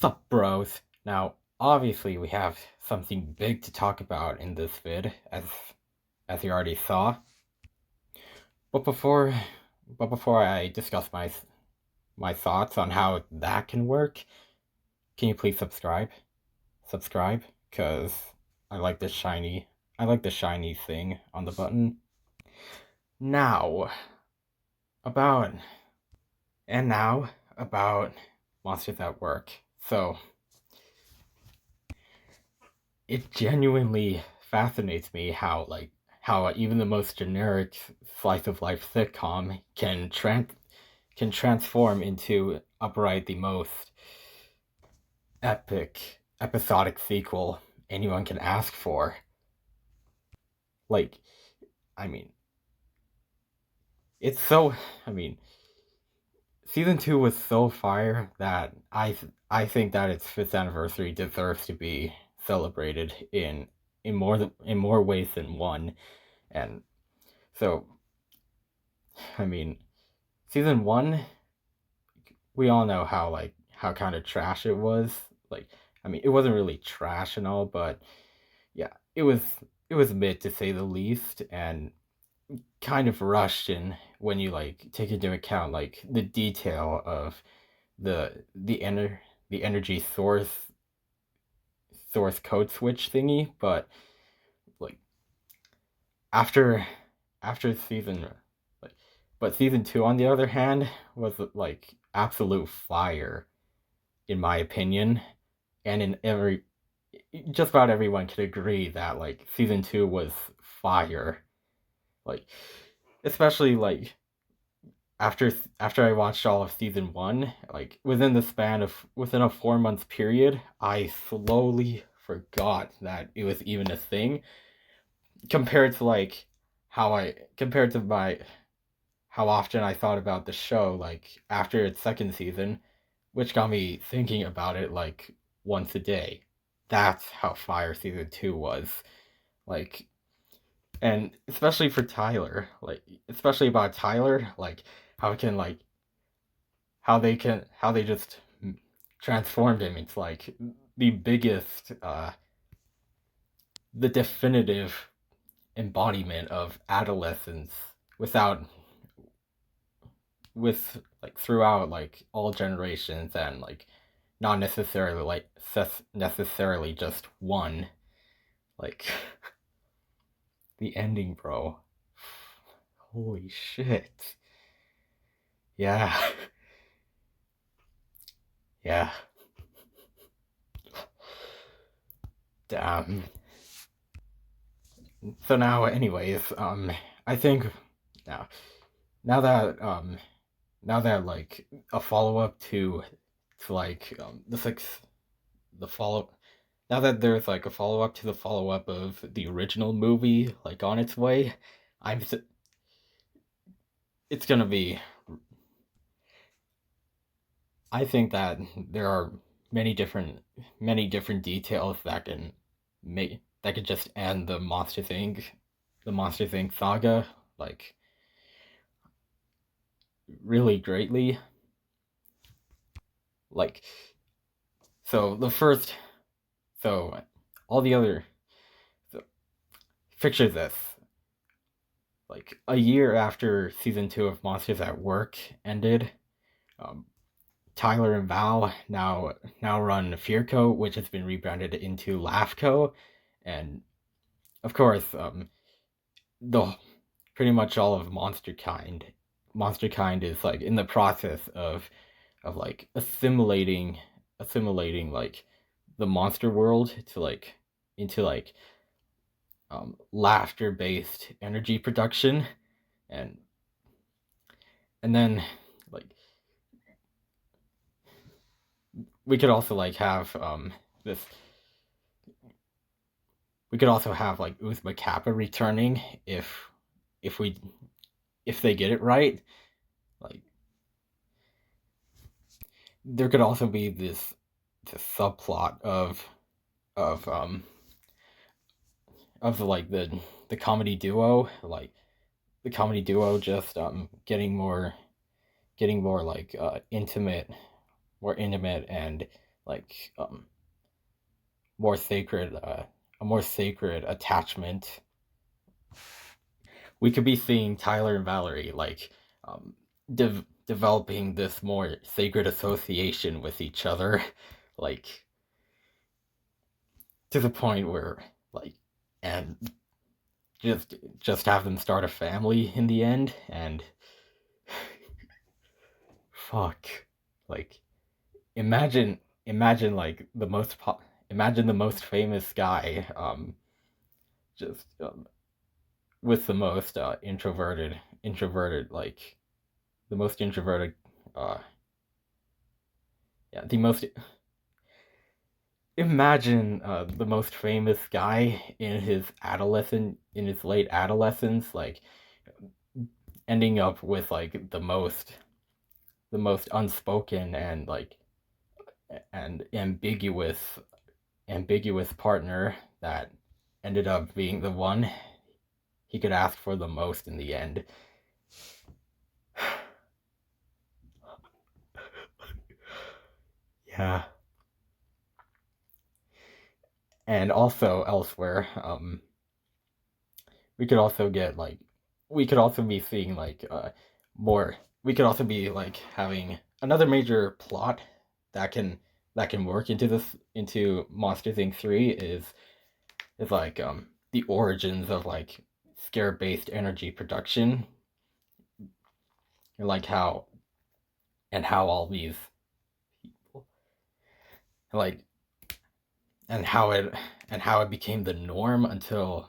Sup, bros? Now, obviously, we have something big to talk about in this vid, as you already saw. But before, before I discuss my thoughts on how that can work, can you please subscribe? Subscribe, cause I like the shiny thing on the button. Now, about now about Monsters at Work. So, it genuinely fascinates me how even the most generic slice of life sitcom can transform into upright the most epic episodic sequel anyone can ask for. Like, I mean, it's so I mean, season 2 was so fire that I think that its 5th anniversary deserves to be celebrated in more ways than one. And so, I mean, season 1, we all know how kind of trash it was. Like, I mean, it wasn't really trash and all, but yeah, it was mid to say the least, and kind of rushed in when you take into account the detail of the energy source code switch thingy. But like after after season like but season 2, on the other hand, was absolute fire, in my opinion. And in every just about everyone could agree that season 2 was fire. Like, especially after I watched all of season 1, within the span of within a 4 month period, I slowly forgot that it was even a thing, compared to compared to my how often I thought about the show after its second season, which got me thinking about it once a day. That's how fire season 2 was. Like, and especially for Tyler, especially about Tyler, how it can how they just transformed him into the biggest the definitive embodiment of adolescence, without with throughout all generations, and not necessarily necessarily just one. Like, the ending, bro. Holy shit. Yeah. Yeah. Damn. So now, anyways, I think now now that now that a follow up to the sixth the follow now that there's a follow up to the follow up of the original movie on its way, I'm it's gonna be. I think that there are many different details that could just end the Monsters Inc. saga like really greatly. Like, so the first so all the other so, picture this. A year after season 2 of Monsters at Work ended, um, Tyler and Val now run Fearco, which has been rebranded into Laughco. And of course, the pretty much all of Monster Kind is in the process of assimilating the monster world to into laughter based energy production. and and then like we could also have this we could also have Uzma Kappa returning if we if they get it right, like there could also be this subplot of like the comedy duo, like the comedy duo just getting more like intimate, more intimate, and like more sacred, a more sacred attachment. We could be seeing Tyler and Valerie like um, developing this more sacred association with each other, like to the point where like and just have them start a family in the end. And fuck, like imagine like imagine the most famous guy just with the most introverted, like the most introverted, uh yeah, the most imagine the most famous guy in his late adolescence, like ending up with like the most unspoken and like and ambiguous partner that ended up being the one he could ask for the most in the end. Yeah. And also elsewhere, we could also get like we could also be seeing like more we could also be like having another major plot that can work into this into Monster Inc. 3 is like the origins of like scare based energy production, and like how all these people like and how it became the norm until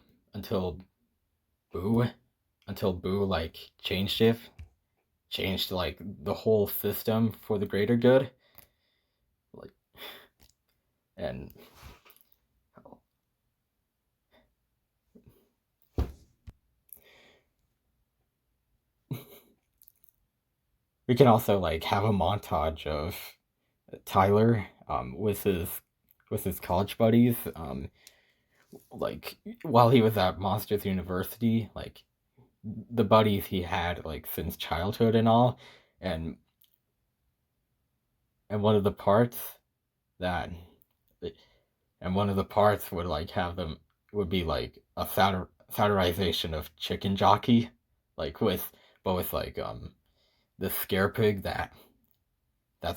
Boo Boo like changed like the whole system for the greater good, like and we can also like have a montage of Tyler with his college buddies, like while he was at Monsters University, like the buddies he had like since childhood and all, and and one of the parts that and one of the parts would like have them would be like a satirization of Chicken Jockey, like with like the scare pig that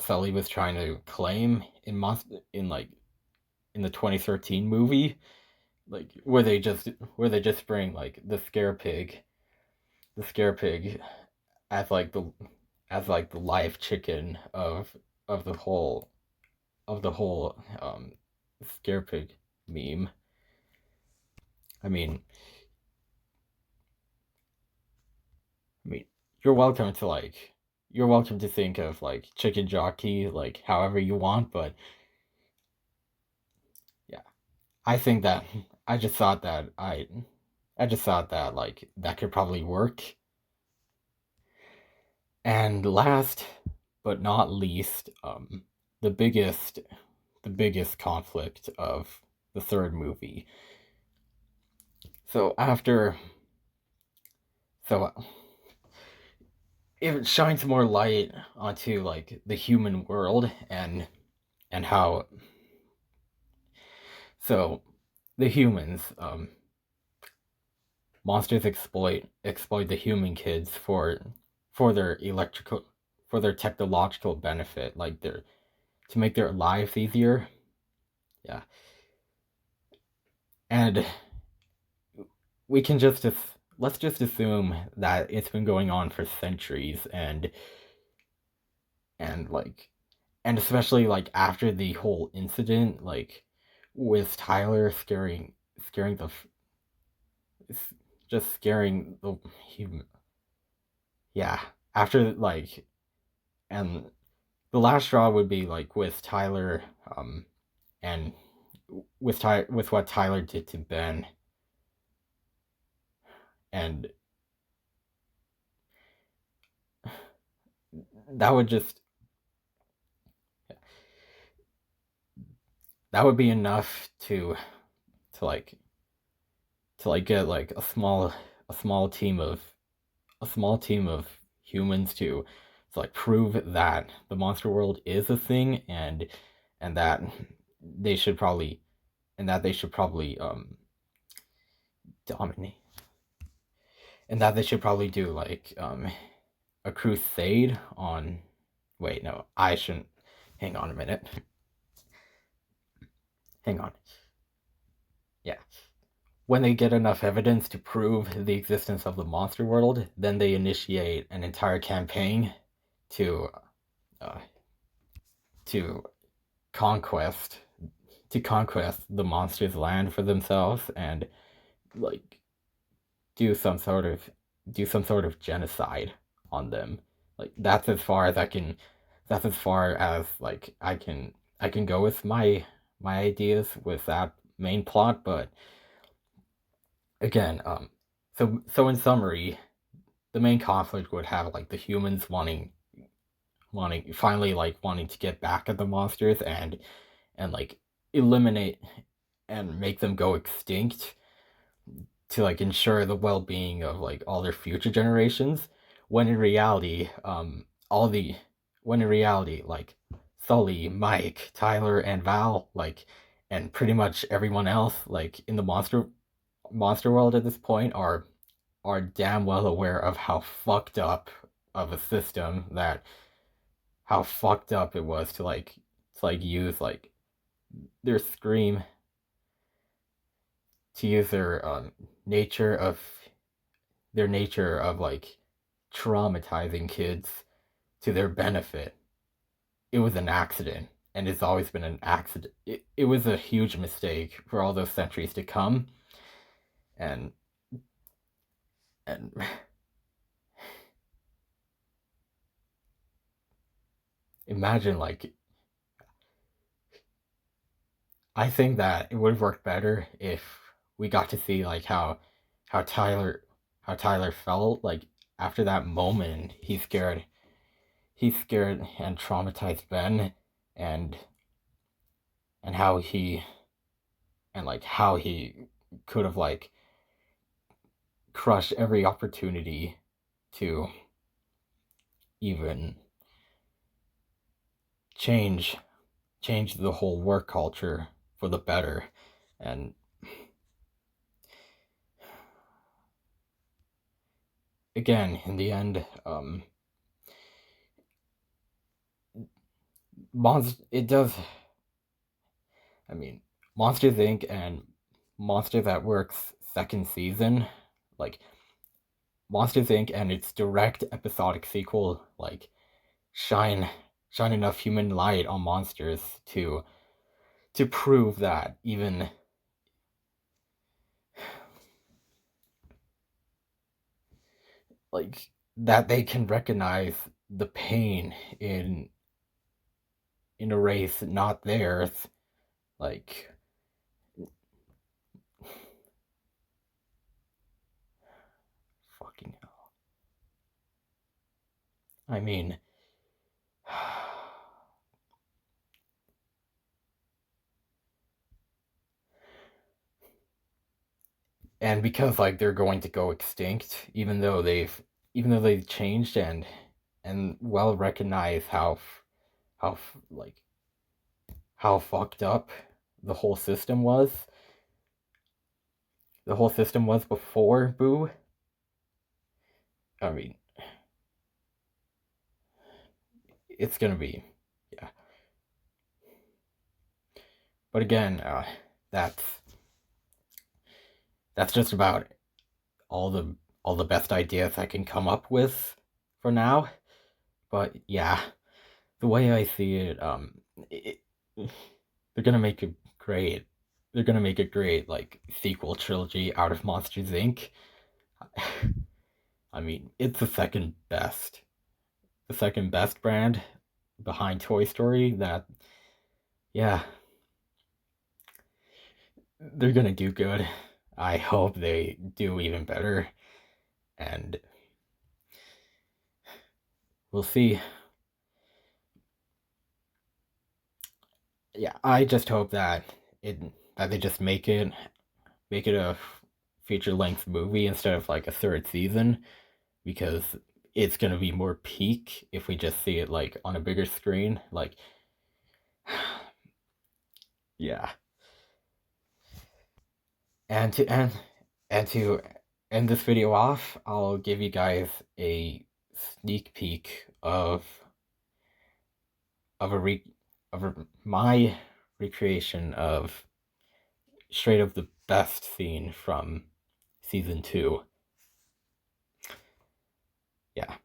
Sully was trying to claim in like in the 2013 movie, like where they just bring like the scare pig as like the live chicken of the whole scare pig meme. I mean, I mean, you're welcome to like you're welcome to think of like chicken jockey like however you want, but yeah, I think that I just thought that I just thought that like that could probably work. And last but not least, the biggest the biggest conflict of the third movie. So after so it shines more light onto like the human world and how so the humans monsters exploit the human kids for their electrical for their technological benefit, like their to make their lives easier. Yeah. And we can just let's just assume that it's been going on for centuries, and like and especially like after the whole incident, like with Tyler scaring the just scaring the human. Yeah, after like and the last straw would be like with Tyler and with what Tyler did to Ben, and that would just that would be enough to like get like a small team of a small team of humans to like prove that the monster world is a thing, and that they should probably dominate, and that they should probably do like a crusade on. Wait, no, I shouldn't. Hang on a minute. Hang on. Yeah. When they get enough evidence to prove the existence of the monster world, then they initiate an entire campaign to uh, to conquest the monster's land for themselves, and like do some sort of genocide on them. Like that's as far as I can. That's as far as like I can go with my ideas with that main plot. But again, so in summary, the main conflict would have like the humans wanting to get back at the monsters, and like eliminate and make them go extinct to like ensure the well-being of like all their future generations, when in reality all the when in reality like Sully, Mike, Tyler, and Val, like, and pretty much everyone else like in the monster world at this point are damn well aware of how fucked up of a system that how fucked up it was to like use like their scream to use nature of nature of like traumatizing kids to their benefit. It was an accident, and it's always been an accident. It was a huge mistake for all those centuries to come, and and imagine like I think that it would have worked better if we got to see like how Tyler felt like after that moment. He scared and traumatized Ben, and and how he how he could have like crushed every opportunity to even change the whole work culture for the better. And again, in the end, it does. I mean, Monsters Inc. and Monsters at Work's second season, like Monsters Inc. and its direct episodic sequel, like shine enough human light on monsters to prove that even like that they can recognize the pain in a race not theirs. Like fucking hell. I mean, and because like they're going to go extinct, even though they've changed, and well recognize how like how fucked up the whole system was. The whole system was before Boo. I mean, it's gonna be, yeah. But again, that's just about all the best ideas I can come up with for now. But yeah, the way I see it, they're gonna make a great like sequel trilogy out of Monsters Inc. I mean, it's the second best brand behind Toy Story. That, yeah, they're gonna do good. I hope they do even better, and we'll see. yeah, I just hope that it that they just make it a feature length movie instead of like a third season, because it's gonna be more peak if we just see it like on a bigger screen. Like, yeah, and to end this video off, I'll give you guys a sneak peek of a re of my recreation of straight up the best scene from season 2. Yeah.